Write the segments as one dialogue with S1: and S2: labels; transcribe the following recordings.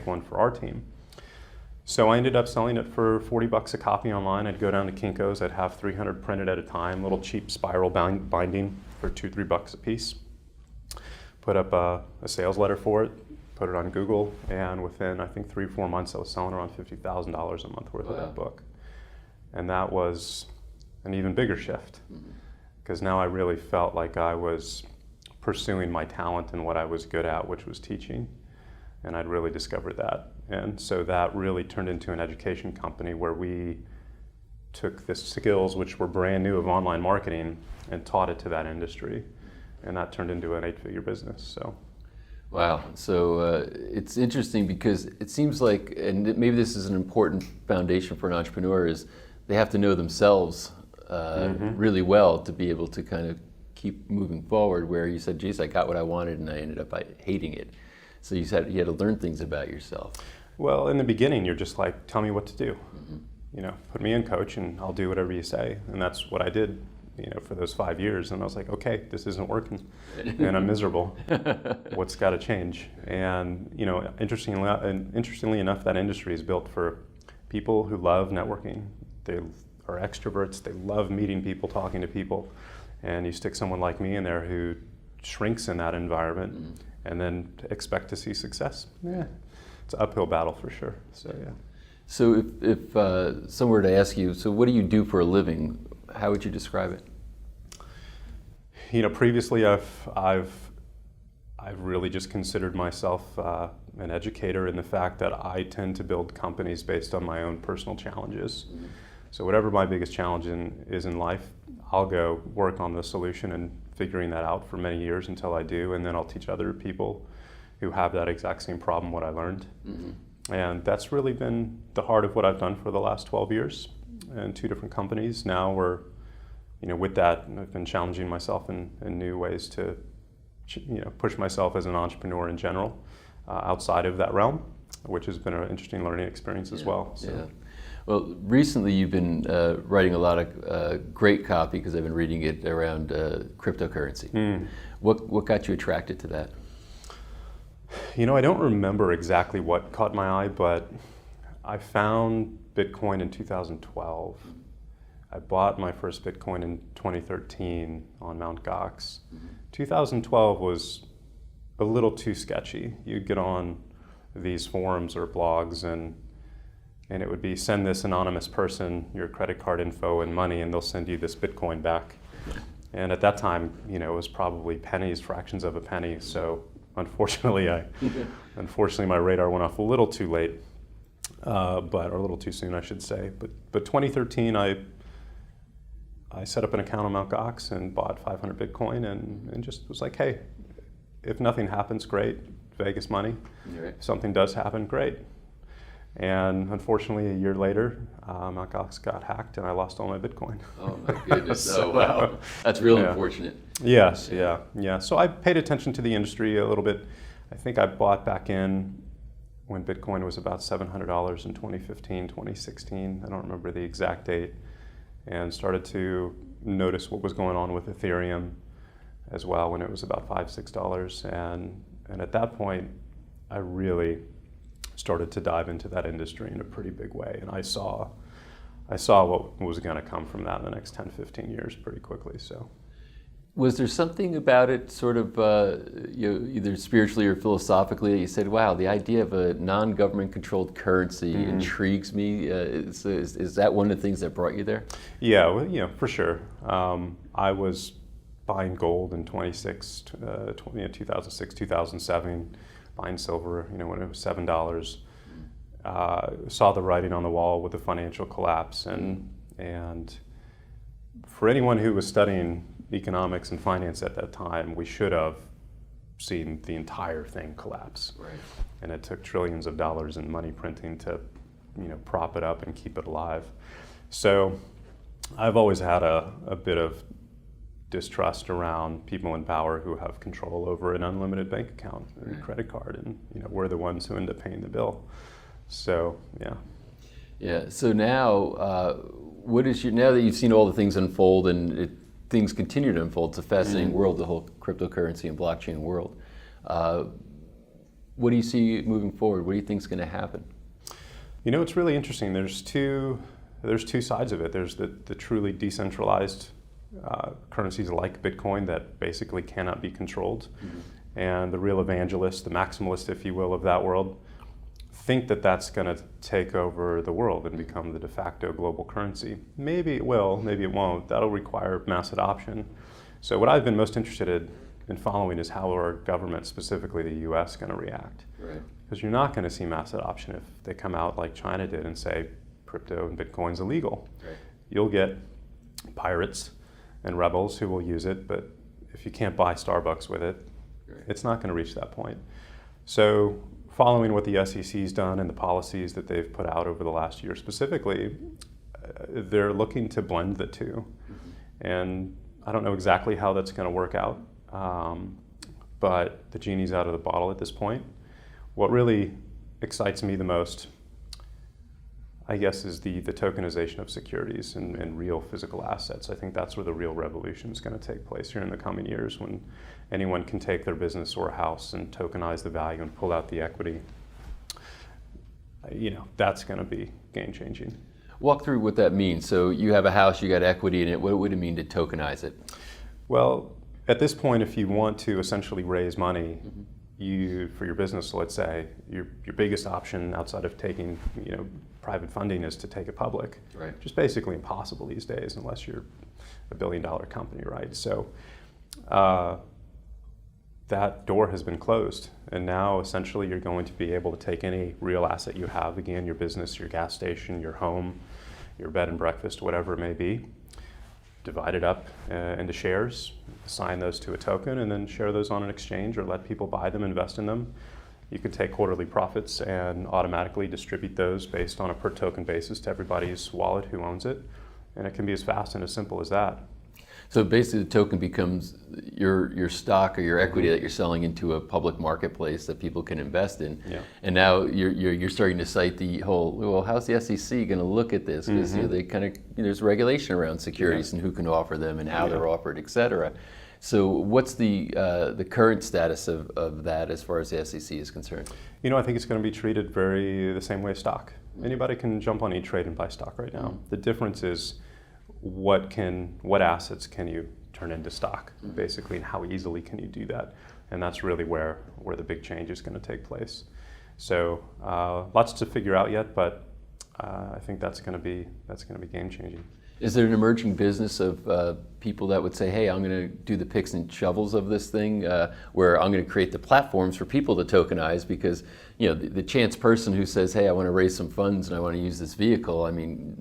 S1: one for our team. So I ended up selling it for $40 a copy online. I'd go down to Kinko's, I'd have 300 printed at a time, little cheap spiral binding for $2-3 a piece. Put up a sales letter for it, put it on Google, and within, I think, 3-4 months, I was selling around $50,000 a month worth of that book. And that was an even bigger shift, because now I really felt like I was pursuing my talent and what I was good at, which was teaching. And I'd really discovered that. And so that really turned into an education company where we took the skills, which were brand new of online marketing, and taught it to that industry. And that turned into an 8-figure business. So.
S2: Wow. So it's interesting because it seems like, and maybe this is an important foundation for an entrepreneur, is they have to know themselves really well to be able to kind of keep moving forward, where you said, geez, I got what I wanted and I ended up hating it. So you said you had to learn things about yourself.
S1: Well, in the beginning, you're just like, tell me what to do. You know, put me in, coach, and I'll do whatever you say. And that's what I did, you know, for those 5 years. And I was like, okay, this isn't working, and I'm miserable. What's got to change? And you know, interestingly enough, that industry is built for people who love networking. They are extroverts. They love meeting people, talking to people. And you stick someone like me in there who shrinks in that environment, and then expect to see success. Yeah, it's an uphill battle for sure. So yeah.
S2: So if someone were to ask you, so what do you do for a living? How would you describe it?
S1: You know, previously I've really just considered myself an educator in the fact that I tend to build companies based on my own personal challenges. So whatever my biggest challenge is in life, I'll go work on the solution and figuring that out for many years until I do, and then I'll teach other people who have that exact same problem what I learned. And that's really been the heart of what I've done for the last 12 years in 2 different companies. Now we're, you know, with that, I've been challenging myself in new ways to, you know, push myself as an entrepreneur in general outside of that realm, which has been an interesting learning experience as well. So.
S2: Yeah. Well, recently you've been writing a lot of great copy, because I've been reading it, around cryptocurrency. What got you attracted to that?
S1: You know, I don't remember exactly what caught my eye, but I found Bitcoin in 2012. I bought my first Bitcoin in 2013 on Mt. Gox. 2012 was a little too sketchy. You'd get on these forums or blogs and it would be, send this anonymous person your credit card info and money, and they'll send you this Bitcoin back. And at that time, you know, it was probably pennies, fractions of a penny. So unfortunately, my radar went off a little too late, or a little too soon, I should say. But 2013, I set up an account on Mt. Gox and bought 500 Bitcoin and just was like, hey, if nothing happens, great, Vegas money. Right. If something does happen, great. And unfortunately, a year later, Mt. Gox got hacked and I lost all my Bitcoin.
S2: Oh my goodness, so, wow. That's real unfortunate.
S1: Yes, yeah. So I paid attention to the industry a little bit. I think I bought back in when Bitcoin was about $700 in 2015, 2016. I don't remember the exact date. And started to notice what was going on with Ethereum as well when it was about $5, $6. And at that point, I really started to dive into that industry in a pretty big way. And I saw what was going to come from that in the next 10, 15 years pretty quickly. So.
S2: Was there something about it, sort of, either spiritually or philosophically, that you said, wow, the idea of a non-government controlled currency intrigues me? Is that one of the things that brought you there? Yeah,
S1: well, you know, for sure. I was buying gold in 2006, 2007, buying silver, you know, when it was $7. Saw the writing on the wall with the financial collapse, and for anyone who was studying economics and finance at that time, we should have seen the entire thing collapse.
S2: Right.
S1: And it took trillions of dollars in money printing to, you know, prop it up and keep it alive. So I've always had a bit of distrust around people in power who have control over an unlimited bank account and credit card, and you know, we're the ones who end up paying the bill. So yeah.
S2: Yeah. So now, now that you've seen all the things unfold and things continue to unfold, it's a fascinating world, the whole cryptocurrency and blockchain world. What do you see moving forward? What do you think is going to happen?
S1: You know, it's really interesting. There's two sides of it. There's the truly decentralized currencies like Bitcoin that basically cannot be controlled. And the real evangelists, the maximalists, if you will, of that world, think that that's going to take over the world and become the de facto global currency. Maybe it will, maybe it won't. That'll require mass adoption. So what I've been most interested in following is how our government, specifically the US, is going to react.
S2: Right.
S1: Because you're not going to see mass adoption if they come out like China did and say crypto and Bitcoin's illegal.
S2: Right.
S1: You'll get pirates and rebels who will use it, but if you can't buy Starbucks with it, it's not going to reach that point. So following what the SEC's done and the policies that they've put out over the last year specifically, they're looking to blend the two. And I don't know exactly how that's going to work out, but the genie's out of the bottle at this point. What really excites me the most, I guess, is the tokenization of securities and real physical assets. I think that's where the real revolution is going to take place here in the coming years, when anyone can take their business or a house and tokenize the value and pull out the equity. You know, that's going to be game changing.
S2: Walk through what that means. So you have a house, you got equity in it. What would it mean to tokenize it?
S1: Well, at this point, if you want to essentially raise money, for your business, let's say, your biggest option outside of taking, private funding is to take it public.
S2: Right.
S1: Which is basically impossible these days unless you're a billion-dollar company, right? So that door has been closed, and now essentially you're going to be able to take any real asset you have, again, your business, your gas station, your home, your bed and breakfast, whatever it may be, divide it up into shares, assign those to a token, and then share those on an exchange or let people buy them, invest in them. You can take quarterly profits and automatically distribute those based on a per token basis to everybody's wallet who owns it. And it can be as fast and as simple as that.
S2: So basically the token becomes your stock or your equity that you're selling into a public marketplace that people can invest in.
S1: Yeah.
S2: And now you're starting to cite the whole, well, how's the SEC going to look at this? Because they kind of, there's regulation around securities and who can offer them and how they're offered, et cetera. So what's the current status of that as far as the SEC is concerned? I
S1: think it's going to be treated the same way as stock. Anybody can jump on E-Trade and buy stock right now. The difference is what assets can you turn into stock, basically, and how easily can you do that? And that's really where the big change is going to take place. So lots to figure out yet, but I think that's going to be game changing.
S2: Is there an emerging business of people that would say, hey, I'm going to do the picks and shovels of this thing, where I'm going to create the platforms for people to tokenize? Because the chance person who says, hey, I want to raise some funds and I want to use this vehicle, I mean,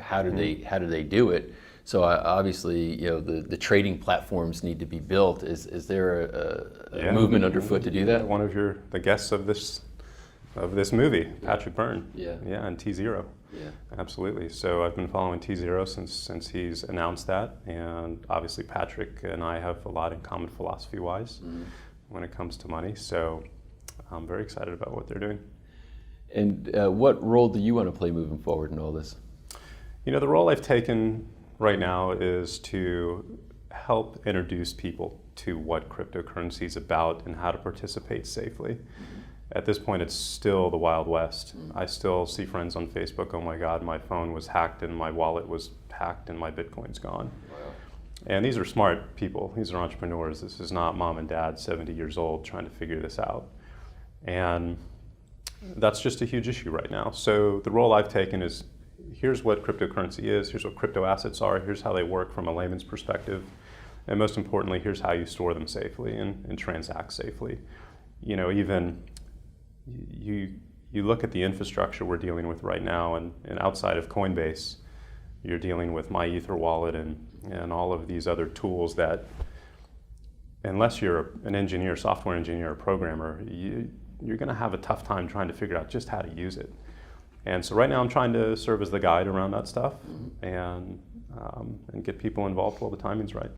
S2: how do they do it? So obviously, the trading platforms need to be built. Is there a movement underfoot to do that?
S1: One of the guests of this movie, Patrick Byrne, and T0.
S2: Yeah,
S1: absolutely. So I've been following T0 since he's announced that, and obviously Patrick and I have a lot in common philosophy-wise when it comes to money. So I'm very excited about what they're doing.
S2: And what role do you want to play moving forward in all this?
S1: The role I've taken right now is to help introduce people to what cryptocurrency is about and how to participate safely. At this point, it's still the Wild West. I still see friends on Facebook, oh my God, my phone was hacked and my wallet was hacked and my Bitcoin's gone.
S2: Wow.
S1: And these are smart people. These are entrepreneurs. This is not mom and dad, 70 years old, trying to figure this out. And that's just a huge issue right now. So the role I've taken is, here's what cryptocurrency is, here's what crypto assets are, here's how they work from a layman's perspective, and most importantly, here's how you store them safely and transact safely. Even you look at the infrastructure we're dealing with right now, and outside of Coinbase, you're dealing with My Ether wallet and all of these other tools that, unless you're an engineer, software engineer, or programmer, you're going to have a tough time trying to figure out just how to use it. And so right now I'm trying to serve as the guide around that stuff and get people involved while the timing's right.